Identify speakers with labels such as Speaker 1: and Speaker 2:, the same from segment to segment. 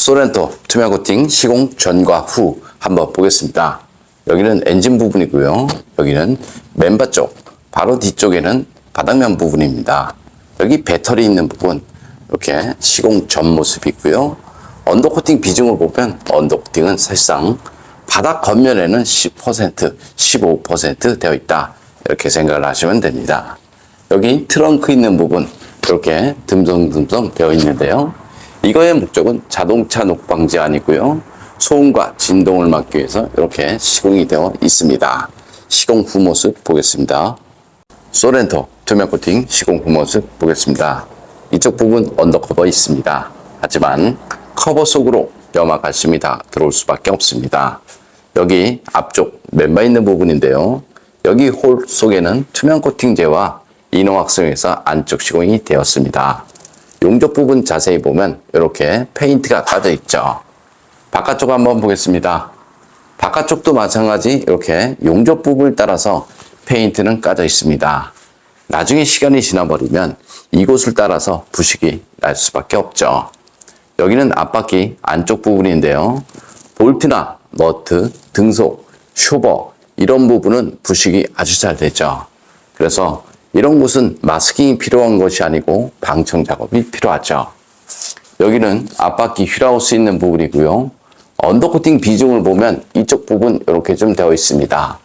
Speaker 1: 소렌토 투명 코팅 시공 전과 후 한번 보겠습니다. 여기는 엔진 부분이고요. 여기는 멤버 쪽, 바로 뒤쪽에는 바닥면 부분입니다. 여기 배터리 있는 부분, 이렇게 시공 전 모습이 있고요. 언더코팅 비중을 보면 언더코팅은 사실상 바닥 겉면에는 10%, 15% 되어 있다. 이렇게 생각을 하시면 됩니다. 여기 트렁크 있는 부분, 이렇게 듬성듬성 되어 있는데요. 이거의 목적은 자동차 녹 방지 아니고요. 소음과 진동을 막기 위해서 이렇게 시공이 되어 있습니다. 시공 후 모습 보겠습니다. 소렌토 투명 코팅 시공 후 모습 보겠습니다. 이쪽 부분 언더커버 있습니다. 하지만 커버 속으로 염화칼슘이 다 들어올 수밖에 없습니다. 여기 앞쪽 멤버 있는 부분인데요. 여기 홀 속에는 투명 코팅제와 이노왁스용에서 안쪽 시공이 되었습니다. 용접 부분 자세히 보면 이렇게 페인트가 까져 있죠. 바깥쪽 한번 보겠습니다. 바깥쪽도 마찬가지 이렇게 용접 부분을 따라서 페인트는 까져 있습니다. 나중에 시간이 지나버리면 이곳을 따라서 부식이 날 수밖에 없죠. 여기는 앞바퀴 안쪽 부분인데요. 볼트나 너트, 등속, 쇼버 이런 부분은 부식이 아주 잘 되죠. 그래서 이런 곳은 마스킹이 필요한 것이 아니고 방청 작업이 필요하죠. 여기는 앞바퀴 휠하우스 있는 부분이고요. 언더코팅 비중을 보면 이쪽 부분 이렇게 좀 되어 있습니다.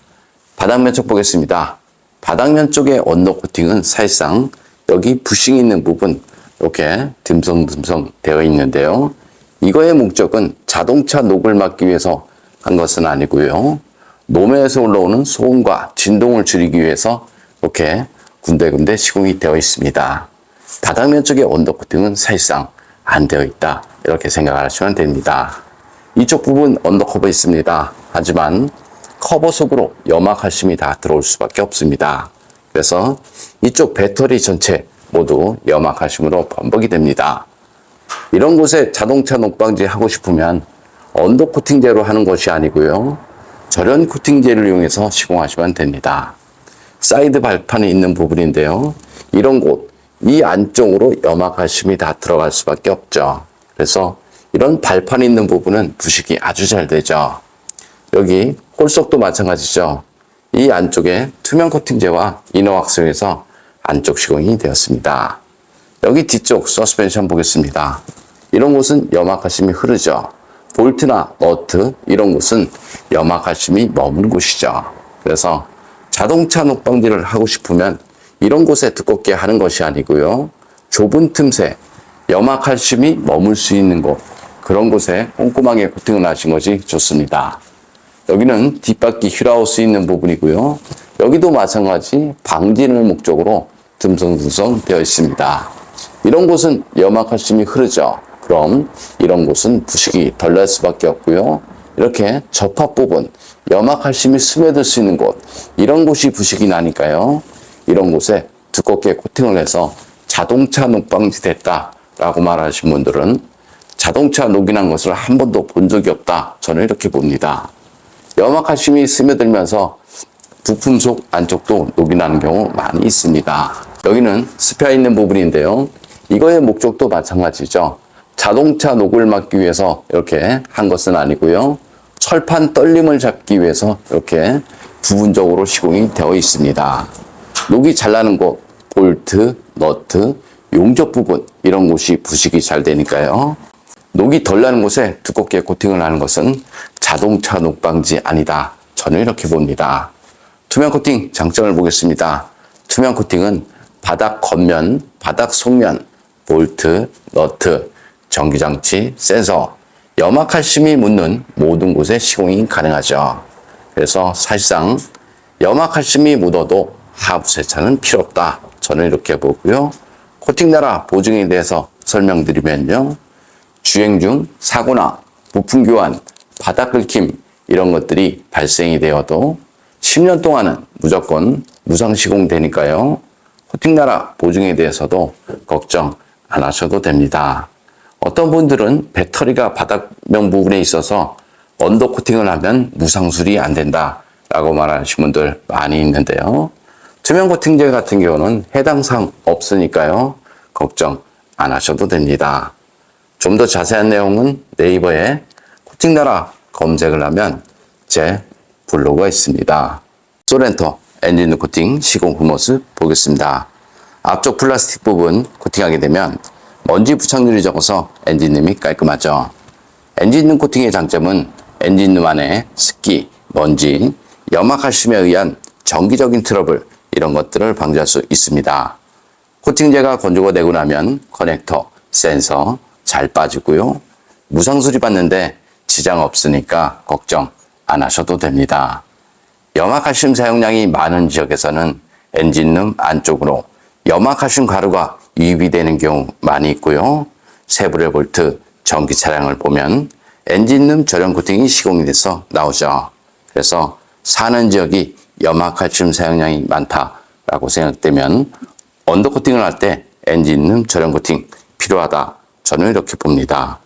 Speaker 1: 바닥면 쪽 보겠습니다. 바닥면 쪽의 언더코팅은 사실상 여기 부싱이 있는 부분 이렇게 듬성듬성 되어 있는데요. 이거의 목적은 자동차 녹을 막기 위해서 한 것은 아니고요. 노면에서 올라오는 소음과 진동을 줄이기 위해서 이렇게 군데군데 시공이 되어 있습니다. 바닥면 쪽의 언더코팅은 사실상 안 되어 있다. 이렇게 생각하시면 됩니다. 이쪽 부분 언더커버 있습니다. 하지만 커버 속으로 염화칼슘이 다 들어올 수밖에 없습니다. 그래서 이쪽 배터리 전체 모두 염화칼슘으로 범벅이 됩니다. 이런 곳에 자동차 녹방지 하고 싶으면 언더코팅제로 하는 것이 아니고요. 절연 코팅제를 이용해서 시공하시면 됩니다. 사이드 발판이 있는 부분인데요. 이런 곳, 이 안쪽으로 염화칼슘이 다 들어갈 수밖에 없죠. 그래서 이런 발판이 있는 부분은 부식이 아주 잘 되죠. 여기 홀속도 마찬가지죠. 이 안쪽에 투명 코팅제와 이너왁스에서 안쪽 시공이 되었습니다. 여기 뒤쪽 서스펜션 보겠습니다. 이런 곳은 염화칼슘이 흐르죠. 볼트나 너트 이런 곳은 염화칼슘이 머문 곳이죠. 그래서 자동차 녹방지를 하고 싶으면 이런 곳에 두껍게 하는 것이 아니고요. 좁은 틈새, 염화칼슘이 머물 수 있는 곳, 그런 곳에 꼼꼼하게 코팅을 하신 것이 좋습니다. 여기는 뒷바퀴 휠하우스 있는 부분이고요. 여기도 마찬가지 방진을 목적으로 듬성듬성 되어 있습니다. 이런 곳은 염화칼슘이 흐르죠. 그럼 이런 곳은 부식이 덜 날 수밖에 없고요. 이렇게 접합 부분, 염화칼슘이 스며들 수 있는 곳, 이런 곳이 부식이 나니까요. 이런 곳에 두껍게 코팅을 해서 자동차 녹방지 됐다라고 말하신 분들은 자동차 녹이 난 것을 한 번도 본 적이 없다. 저는 이렇게 봅니다. 염화칼슘이 스며들면서 부품 속 안쪽도 녹이 나는 경우 많이 있습니다. 여기는 스페어 있는 부분인데요. 이거의 목적도 마찬가지죠. 자동차 녹을 막기 위해서 이렇게 한 것은 아니고요. 철판 떨림을 잡기 위해서 이렇게 부분적으로 시공이 되어 있습니다. 녹이 잘 나는 곳, 볼트, 너트, 용접 부분 이런 곳이 부식이 잘 되니까요. 녹이 덜 나는 곳에 두껍게 코팅을 하는 것은 자동차 녹방지 아니다. 저는 이렇게 봅니다. 투명 코팅 장점을 보겠습니다. 투명 코팅은 바닥 겉면, 바닥 속면, 볼트, 너트, 전기장치, 센서, 염화칼슘이 묻는 모든 곳에 시공이 가능하죠. 그래서 사실상 염화칼슘이 묻어도 하부 세차는 필요 없다. 저는 이렇게 보고요. 코팅 나라 보증에 대해서 설명드리면요. 주행 중 사고나 부품 교환, 바닥 긁힘 이런 것들이 발생이 되어도 10년 동안은 무조건 무상 시공되니까요. 코팅 나라 보증에 대해서도 걱정 안 하셔도 됩니다. 어떤 분들은 배터리가 바닥면 부분에 있어서 언더 코팅을 하면 무상 수리 안 된다 라고 말하시는 분들 많이 있는데요. 투명 코팅제 같은 경우는 해당 사항 없으니까요. 걱정 안 하셔도 됩니다. 좀 더 자세한 내용은 네이버에 코팅나라 검색을 하면 제 블로그가 있습니다. 소렌토 엔진 코팅 시공 후 모습 보겠습니다. 앞쪽 플라스틱 부분 코팅하게 되면 먼지 부착률이 적어서 엔진룸이 깔끔하죠. 엔진룸 코팅의 장점은 엔진룸 안에 습기, 먼지, 염화칼슘에 의한 정기적인 트러블 이런 것들을 방지할 수 있습니다. 코팅제가 건조가 되고 나면 커넥터, 센서 잘 빠지고요. 무상 수리받는데 지장 없으니까 걱정 안 하셔도 됩니다. 염화칼슘 사용량이 많은 지역에서는 엔진룸 안쪽으로 염화칼슘 가루가 유입이 되는 경우 많이 있고요. 세브레 볼트 전기 차량을 보면 엔진룸 절연 코팅이 시공이 돼서 나오죠. 그래서 사는 지역이 염화칼슘 사용량이 많다라고 생각되면 언더 코팅을 할 때 엔진룸 절연 코팅 필요하다. 저는 이렇게 봅니다.